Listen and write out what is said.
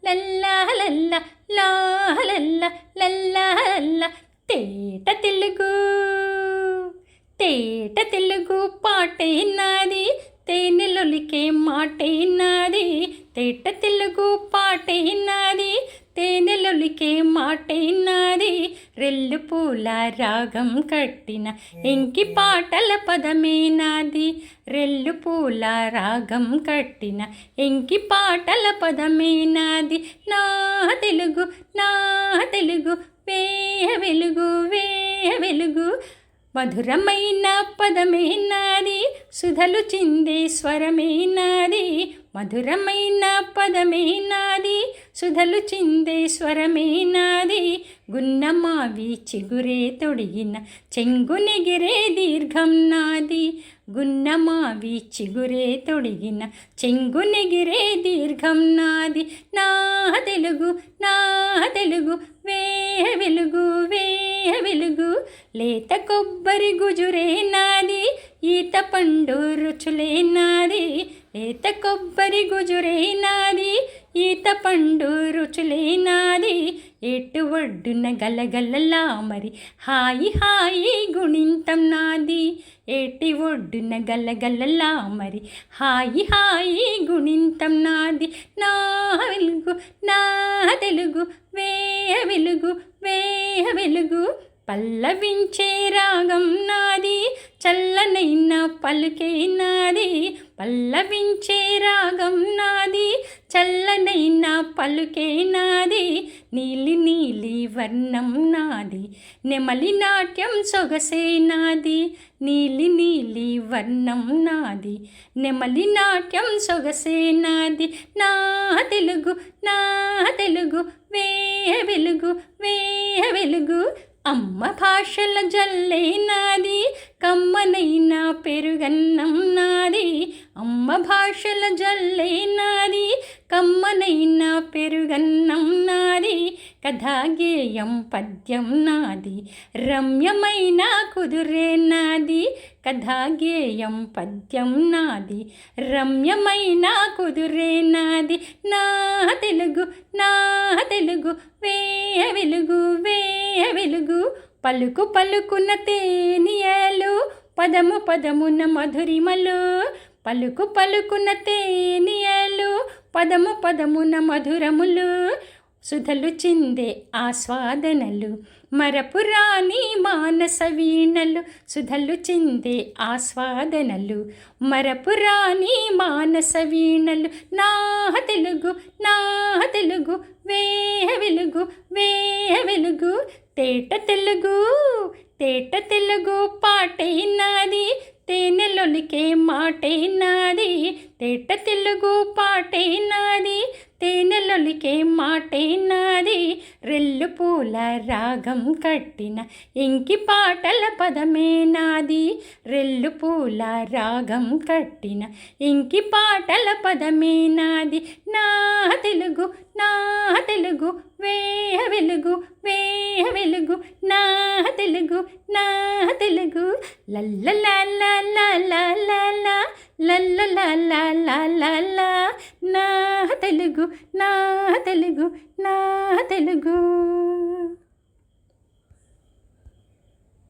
లల్లా లల్ల లా లల్ల లల్లా లల్ల. తేట తెలుగు తేట తెలుగు పాటే నాది, తేనెలొలికే మాటే నాది. తేట తెలుగు పాటే నాది, తేనెలొలికే మాటే నాది. రెల్లు పూల రాగం కట్టిన ఎంకి పాటల పదమే నాది. రెల్లు పూల రాగం కట్టిన ఎంకి పాటల పదమే నాది. నా తెలుగు నా తెలుగు వేయ వెలుగు వేయ వెలుగు. మధురమైన పదమే నాది, సుధలు చిందే స్వరమే నాది. మధురమైన పదమే నాది, సుధలు చిందే స్వరమే నాది. గున్నమావి చిగురే తొడిగిన చెంగునెగిరే దీర్ఘం నాది. గున్నమావి చిగురే తొడిగిన చెంగునెగిరే దీర్ఘం నాది. నా తెలుగు నా తెలుగు వేయ వెలుగు వేయ వెలుగు. లేత కొబ్బరి గుజురే నాది, ఈత పండు రుచులే నాది. లేత కొబ్బరి గుజురే నాది, ఈత పండు రుచులే నాది. ఎటు ఒడ్డున గలగలలా మరి హాయి హాయి గుణింతం నాది. ఏటి ఒడ్డున గలగలలా మరి హాయి హాయి గుణింతం నాది. నా వెలుగు నా తెలుగు వేయ వెలుగు వేయ వెలుగు. పల్లవించే రాగం నాది, చల్లనైన పలుకే నాది. పల్లవించే రాగం నాది, చల్లనైన పలుకే నాది. నీలి నీలి వర్ణం నాది, నెమలి నాట్యం సొగసే నాది. నీలి నీలి వర్ణం నాది, నెమలి నాట్యం సొగసే నాది. నా తెలుగు నా తెలుగు వేయ వెలుగు వేయ వెలుగు. అమ్మ భాషల జల్లే నాది, కమ్మనైన పెరుగన్నం నాది. అమ్మ భాషల జల్లే నాది, కమ్మనైన పెరుగన్నం నాది. కథాగేయం పద్యం నాది, రమ్యమైన కుదురే నాది. కథాగేయం పద్యం నాది, రమ్యమైన కుదురే నాది. నా తెలుగు నా తెలుగు వేయ వెలుగు వేయ వెలుగు. పలుకు పలుకున తేనియలు, పదము పదమున మధురిమలు. పలుకు పలుకున తేనియలు, పదము పదమున మధురములు. సుధలు చిందే ఆస్వాదనలు, మరపురాని మానస వీణలు. సుధలు చిందే ఆస్వాదనలు, మరపురాని మానస వీణలు. నా తెలుగు నా తెలుగు వేయ వెలుగు వేయ వెలుగు. తేట తెలుగు తేట తెలుగు పాటే నాది, తేనెలొలికే మాటే నాది. తేట తెలుగు పాటే నాది, తేనెలొలికే మాటే నాది. రెల్లు పూల రాగం కట్టిన ఎంకి పాటల పదమే నాది. రెల్లు పూల రాగం కట్టిన ఎంకి పాటల పదమే నాది. నా తెలుగు నా తెలుగు వేయ వెలుగు వేయ వెలుగు. నా తెలుగు నా తెలుగు. లల్లలా లల్లలా నా తెలుగు నా తెలుగు నా తెలుగు.